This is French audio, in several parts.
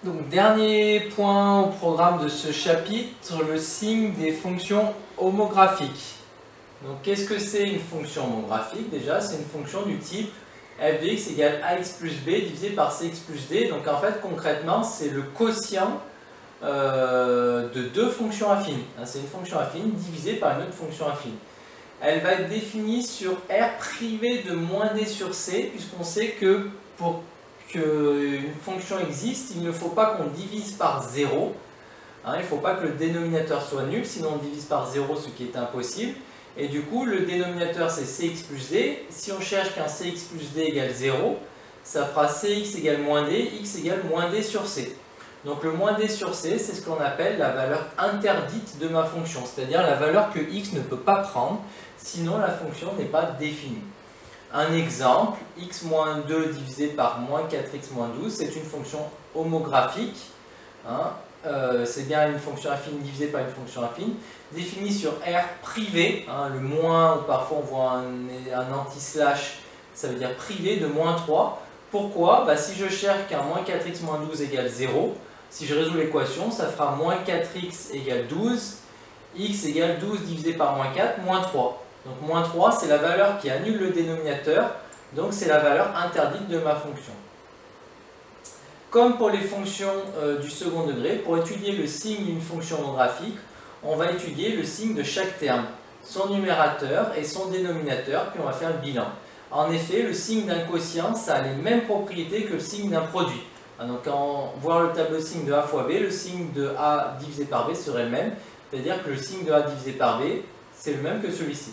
Donc, dernier point au programme de ce chapitre, le signe des fonctions homographiques. Donc, qu'est-ce que c'est une fonction homographique? Déjà, c'est une fonction du type f de x égale ax plus b divisé par cx plus d. Donc, en fait, concrètement, c'est le quotient de deux fonctions affines. C'est une fonction affine divisée par une autre fonction affine. Elle va être définie sur R privé de moins d sur c, puisqu'on sait que pour qu'une fonction existe, il ne faut pas qu'on divise par 0. Il ne faut pas que le dénominateur soit nul, sinon on divise par 0, ce qui est impossible. Et du coup, le dénominateur c'est cx plus d. Si on cherche qu'un cx plus d égale 0, ça fera cx égale moins d, x égale moins d sur c. Donc le moins d sur c, c'est ce qu'on appelle la valeur interdite de ma fonction, c'est-à-dire la valeur que x ne peut pas prendre, sinon la fonction n'est pas définie. Un exemple, x moins 2 divisé par moins 4x moins 12, c'est une fonction homographique. C'est bien une fonction affine divisée par une fonction affine, définie sur R privé, le moins, ou parfois on voit un anti-slash, ça veut dire privé de moins 3. Pourquoi? Si je cherche qu'un moins 4x moins 12 égale 0, si je résous l'équation, ça fera moins 4x égale 12, x égale 12 divisé par moins 4, moins 3. Donc moins 3, c'est la valeur qui annule le dénominateur, donc c'est la valeur interdite de ma fonction. Comme pour les fonctions du second degré, pour étudier le signe d'une fonction homographique, on va étudier le signe de chaque terme, son numérateur et son dénominateur, puis on va faire le bilan. En effet, le signe d'un quotient, ça a les mêmes propriétés que le signe d'un produit. Donc quand on voit le tableau de signe de A fois B, le signe de A divisé par B serait le même, c'est-à-dire que le signe de A divisé par B, c'est le même que celui-ci.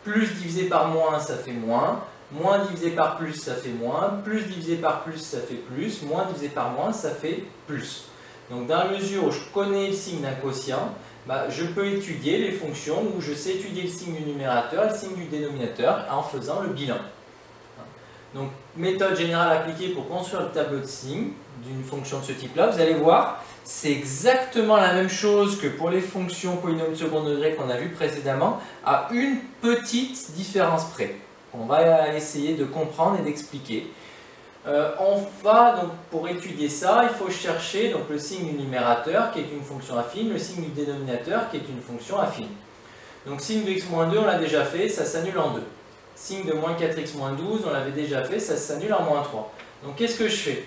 Plus divisé par moins, ça fait moins. Moins divisé par plus, ça fait moins. Plus divisé par plus, ça fait plus. Moins divisé par moins, ça fait plus. Donc dans la mesure où je connais le signe d'un quotient, je peux étudier les fonctions où je sais étudier le signe du numérateur et le signe du dénominateur en faisant le bilan. Donc méthode générale appliquée pour construire le tableau de signes d'une fonction de ce type-là. Vous allez voir, c'est exactement la même chose que pour les fonctions polynômes second degré qu'on a vu précédemment, à une petite différence près. On va essayer de comprendre et d'expliquer. Pour étudier ça, il faut chercher donc, le signe du numérateur qui est une fonction affine, le signe du dénominateur qui est une fonction affine. Donc signe de x-2, on l'a déjà fait, ça s'annule en 2. Signe de moins 4x moins 12, on l'avait déjà fait, ça s'annule en moins 3. Donc qu'est-ce que je fais?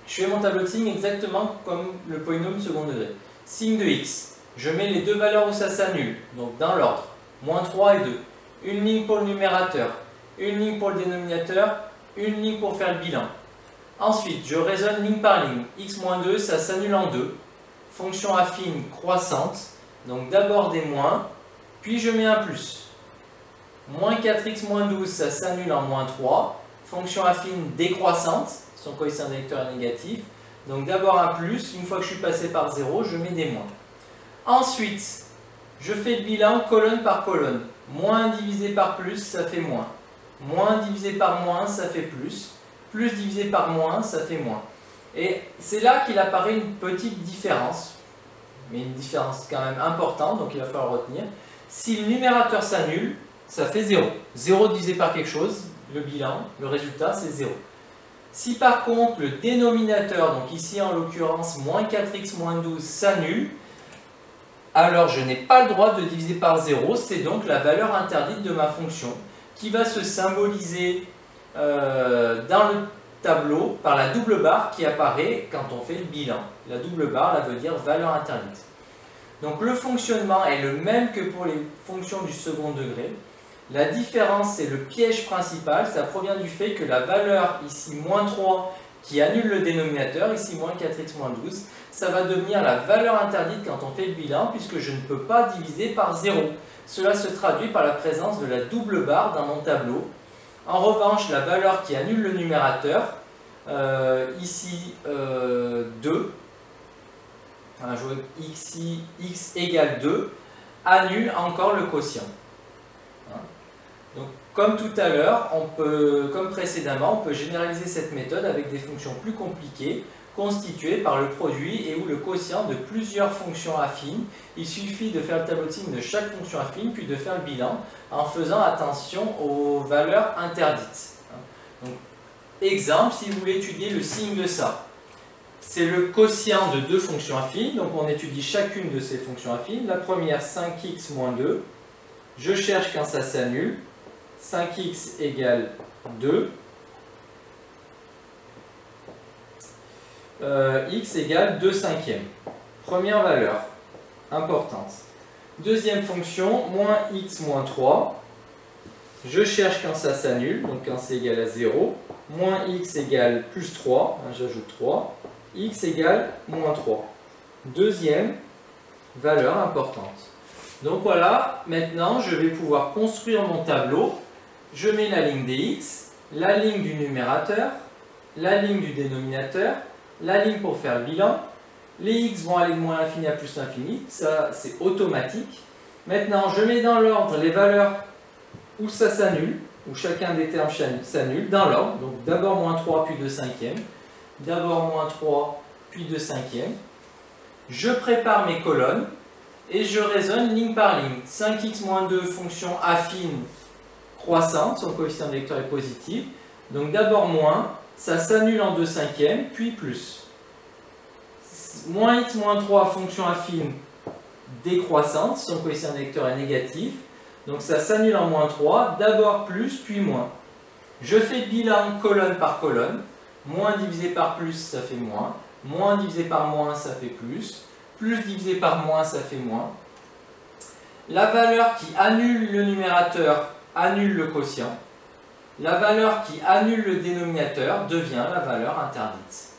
Je fais mon tableau de signes exactement comme le polynôme second degré. Signe de x, je mets les deux valeurs où ça s'annule, donc dans l'ordre, moins 3 et 2. Une ligne pour le numérateur, une ligne pour le dénominateur, une ligne pour faire le bilan. Ensuite, je raisonne ligne par ligne. x moins 2, ça s'annule en 2. Fonction affine croissante, donc d'abord des moins, puis je mets un plus. Moins 4x moins 12, ça s'annule en moins 3. Fonction affine décroissante, son coefficient d'électeur est négatif. Donc d'abord un plus, une fois que je suis passé par 0, je mets des moins. Ensuite, je fais le bilan colonne par colonne. Moins divisé par plus, ça fait moins. Moins divisé par moins, ça fait plus. Plus divisé par moins, ça fait moins. Et c'est là qu'il apparaît une petite différence, mais une différence quand même importante, donc il va falloir retenir. Si le numérateur s'annule, ça fait 0. 0 divisé par quelque chose, le bilan, le résultat, c'est 0. Si par contre le dénominateur, donc ici en l'occurrence moins 4x moins 12, s'annule, alors je n'ai pas le droit de diviser par 0, c'est donc la valeur interdite de ma fonction qui va se symboliser dans le tableau par la double barre qui apparaît quand on fait le bilan. La double barre, elle veut dire valeur interdite. Donc le fonctionnement est le même que pour les fonctions du second degré. La différence, c'est le piège principal, ça provient du fait que la valeur ici, moins 3, qui annule le dénominateur, ici moins 4x moins 12, ça va devenir la valeur interdite quand on fait le bilan, puisque je ne peux pas diviser par 0. Cela se traduit par la présence de la double barre dans mon tableau. En revanche, la valeur qui annule le numérateur, ici 2, je vois ici x égale 2, annule encore le quotient. Donc, comme tout à l'heure, comme précédemment, on peut généraliser cette méthode avec des fonctions plus compliquées, constituées par le produit et ou le quotient de plusieurs fonctions affines. Il suffit de faire le tableau de signes de chaque fonction affine, puis de faire le bilan en faisant attention aux valeurs interdites. Donc, exemple, si vous voulez étudier le signe de ça. c'est le quotient de deux fonctions affines. Donc on étudie chacune de ces fonctions affines. La première, 5x moins 2. Je cherche quand ça s'annule. 5x égale 2. X égale 2 cinquièmes. Première valeur, importante. Deuxième fonction, moins x moins 3. Je cherche quand ça s'annule, donc quand c'est égal à 0. Moins x égale plus 3, j'ajoute 3. X égale moins 3. Deuxième valeur importante. Donc voilà, maintenant je vais pouvoir construire mon tableau. Je mets la ligne des x, la ligne du numérateur, la ligne du dénominateur, la ligne pour faire le bilan. Les x vont aller de moins l'infini à plus l'infini, ça c'est automatique. Maintenant je mets dans l'ordre les valeurs où ça s'annule, où chacun des termes s'annule, dans l'ordre. Donc d'abord moins 3 puis 2 cinquièmes, d'abord moins 3 puis 2 cinquièmes. Je prépare mes colonnes et je raisonne ligne par ligne. 5x moins 2, fonction affine croissante, son coefficient de vecteur est positif. Donc d'abord moins, ça s'annule en 2 cinquièmes, puis plus. Moins x moins 3, fonction affine décroissante, son coefficient de vecteur est négatif. Donc ça s'annule en moins 3, d'abord plus, puis moins. Je fais bilan colonne par colonne. Moins divisé par plus, ça fait moins. Moins divisé par moins, ça fait plus. Plus divisé par moins, ça fait moins. La valeur qui annule le numérateur annule le quotient. La valeur qui annule le dénominateur devient la valeur interdite.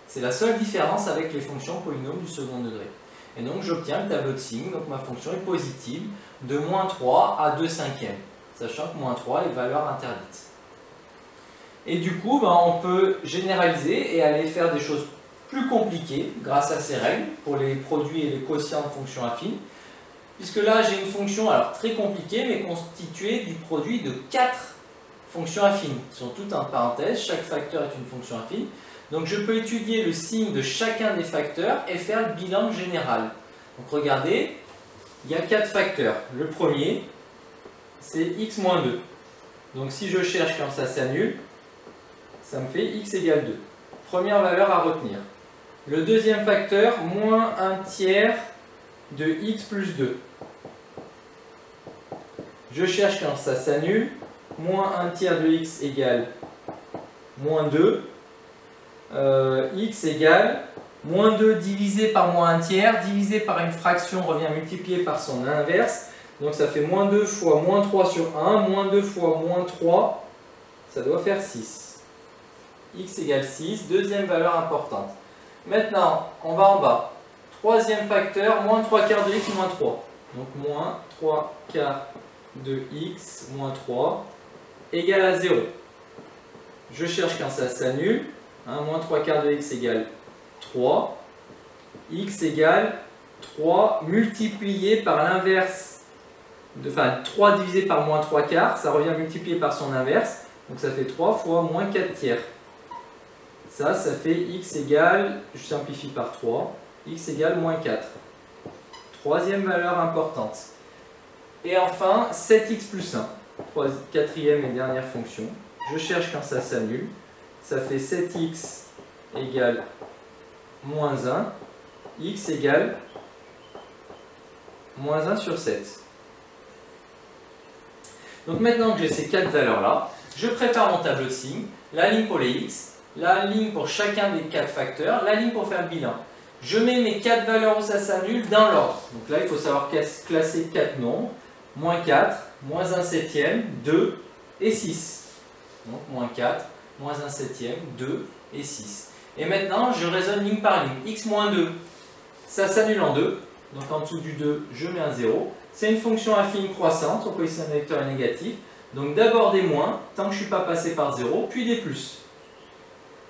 C'est la seule différence avec les fonctions polynômes du second degré. Et donc j'obtiens le tableau de signes, donc ma fonction est positive de moins 3 à 2 cinquièmes, sachant que moins 3 est valeur interdite. Et du coup, on peut généraliser et aller faire des choses plus compliquées grâce à ces règles pour les produits et les quotients de fonctions affines. Puisque là, j'ai une fonction alors très compliquée, mais constituée du produit de 4 fonctions affines, qui sont toutes en parenthèse, chaque facteur est une fonction affine. Donc je peux étudier le signe de chacun des facteurs et faire le bilan général. Donc regardez, il y a 4 facteurs. Le premier, c'est x moins 2. Donc si je cherche quand ça s'annule, ça me fait x égale 2. Première valeur à retenir. Le deuxième facteur, moins 1 tiers de x plus 2. Je cherche quand ça s'annule, moins 1 tiers de x égale moins 2. X égale moins 2 divisé par moins 1 tiers, divisé par une fraction revient multiplié par son inverse. Donc ça fait moins 2 fois moins 3 sur 1, moins 2 fois moins 3, ça doit faire 6. X égale 6, deuxième valeur importante. Maintenant, on va en bas. Troisième facteur, moins 3 quarts de x moins 3. Donc moins 3 quarts de x moins 3 égale à 0. Je cherche quand ça s'annule. Moins 3 quarts de x égale 3. X égale 3 multiplié par l'inverse. Enfin, 3 divisé par moins 3 quarts, ça revient multiplié par son inverse. Donc ça fait 3 fois moins 4 tiers. Ça fait x égale, je simplifie par 3, x égale moins 4. Troisième valeur importante. Et enfin, 7x plus 1. Quatrième et dernière fonction. Je cherche quand ça s'annule. Ça fait 7x égale moins 1. X égale moins 1 sur 7. Donc maintenant que j'ai ces 4 valeurs-là, je prépare mon tableau de signes, la ligne pour les x, la ligne pour chacun des 4 facteurs, la ligne pour faire le bilan. Je mets mes 4 valeurs où ça s'annule dans l'ordre. Donc là, il faut savoir classer 4 nombres. Moins 4, moins 1 septième, 2 et 6. Donc moins 4, moins 1 septième, 2 et 6. Et maintenant, je raisonne ligne par ligne. X moins 2, ça s'annule en 2. Donc en dessous du 2, je mets un 0. C'est une fonction affine croissante, son coefficient de vecteur est négatif. Donc d'abord des moins, tant que je ne suis pas passé par 0, puis des plus.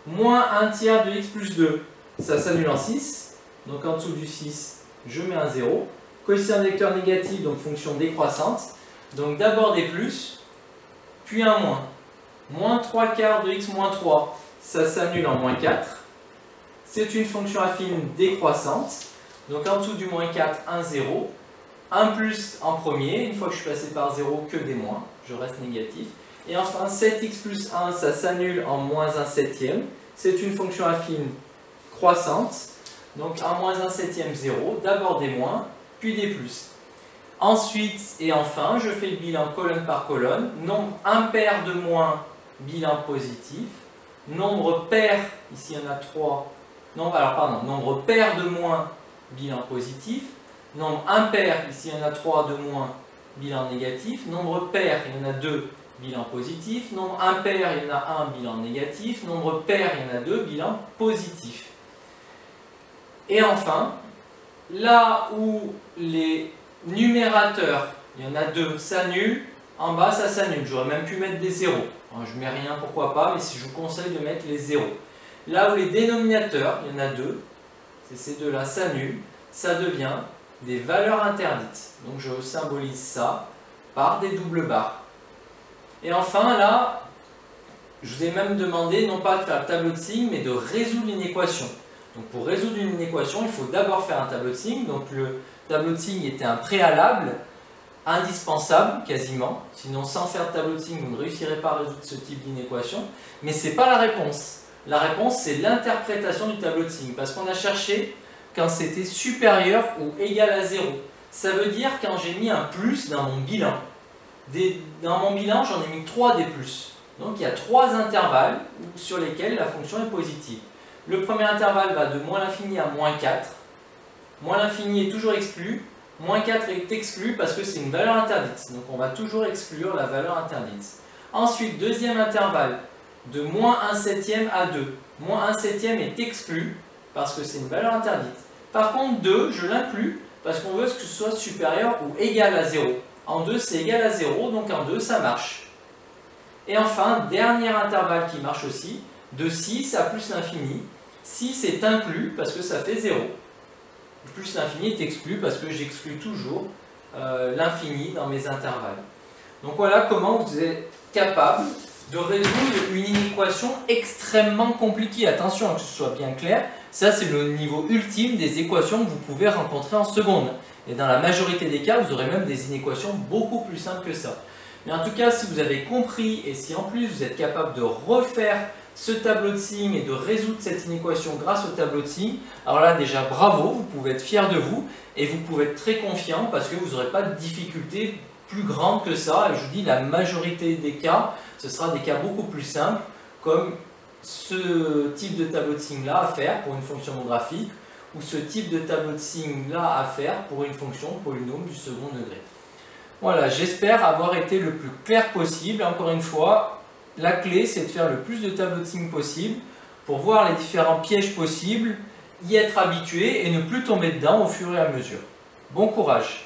Moins 1 tiers de x plus 2, ça s'annule en 6. Donc en dessous du 6, je mets un 0. Coefficient de vecteur négatif, donc fonction décroissante. Donc d'abord des plus, puis un moins. Moins 3 quarts de x moins 3, ça s'annule en moins 4. C'est une fonction affine décroissante. Donc en dessous du moins 4, un 0. Un plus en premier, une fois que je suis passé par 0, que des moins. Je reste négatif. Et enfin 7x plus 1, ça s'annule en moins 1 septième. C'est une fonction affine croissante. Donc 1 moins 1 septième 0, d'abord des moins, puis des plus. Ensuite et enfin, je fais le bilan colonne par colonne. Nombre impair de moins, bilan positif. Nombre pair, ici il y en a 3. Nombre pair de moins, bilan positif. Nombre impair, ici il y en a 3 de moins, bilan négatif. Nombre pair, il y en a 2, bilan positif. Nombre impair, il y en a 1, bilan négatif. Nombre pair, il y en a 2, bilan positif. Et enfin, là où les numérateurs, il y en a 2, s'annulent, en bas ça s'annule. J'aurais même pu mettre des zéros. Alors, je mets rien, pourquoi pas, mais si je vous conseille de mettre les zéros. Là où les dénominateurs, il y en a 2, ces deux-là s'annulent, ça devient des valeurs interdites. Donc je symbolise ça par des doubles barres. Et enfin là, je vous ai même demandé non pas de faire le tableau de signes, mais de résoudre une équation. Donc pour résoudre une équation, il faut d'abord faire un tableau de signes. Donc le tableau de signes était un préalable, indispensable quasiment. Sinon sans faire de tableau de signes, vous ne réussirez pas à résoudre ce type d'inéquation. Mais ce n'est pas la réponse. La réponse, c'est l'interprétation du tableau de signes. Parce qu'on a cherché quand c'était supérieur ou égal à 0. Ça veut dire quand j'ai mis un plus dans mon bilan. Dans mon bilan, j'en ai mis 3 des plus. Donc il y a 3 intervalles sur lesquels la fonction est positive. Le premier intervalle va de moins l'infini à moins 4. Moins l'infini est toujours exclu. Moins 4 est exclu parce que c'est une valeur interdite. Donc on va toujours exclure la valeur interdite. Ensuite, deuxième intervalle, de moins 1 septième à 2. Moins 1 septième est exclu parce que c'est une valeur interdite. Par contre, 2, je l'inclus parce qu'on veut que ce soit supérieur ou égal à 0. En 2, c'est égal à 0, donc en 2, ça marche. Et enfin, dernier intervalle qui marche aussi, de 6 à plus l'infini. 6 est inclus parce que ça fait 0. Plus l'infini est exclu parce que j'exclus toujours l'infini dans mes intervalles. Donc voilà comment vous êtes capable de résoudre une équation extrêmement compliquée. Attention que ce soit bien clair, ça c'est le niveau ultime des équations que vous pouvez rencontrer en seconde. Et dans la majorité des cas, vous aurez même des inéquations beaucoup plus simples que ça. Mais en tout cas, si vous avez compris et si en plus vous êtes capable de refaire ce tableau de signes et de résoudre cette inéquation grâce au tableau de signes, alors là déjà bravo, vous pouvez être fier de vous et vous pouvez être très confiant parce que vous n'aurez pas de difficultés plus grandes que ça. Et je vous dis, la majorité des cas, ce sera des cas beaucoup plus simples comme ce type de tableau de signes là à faire pour une fonction graphique ou ce type de tableau de signes là à faire pour une fonction polynôme du second degré. Voilà, j'espère avoir été le plus clair possible. Encore une fois, la clé c'est de faire le plus de tableaux de signes possible pour voir les différents pièges possibles, y être habitué et ne plus tomber dedans au fur et à mesure. Bon courage!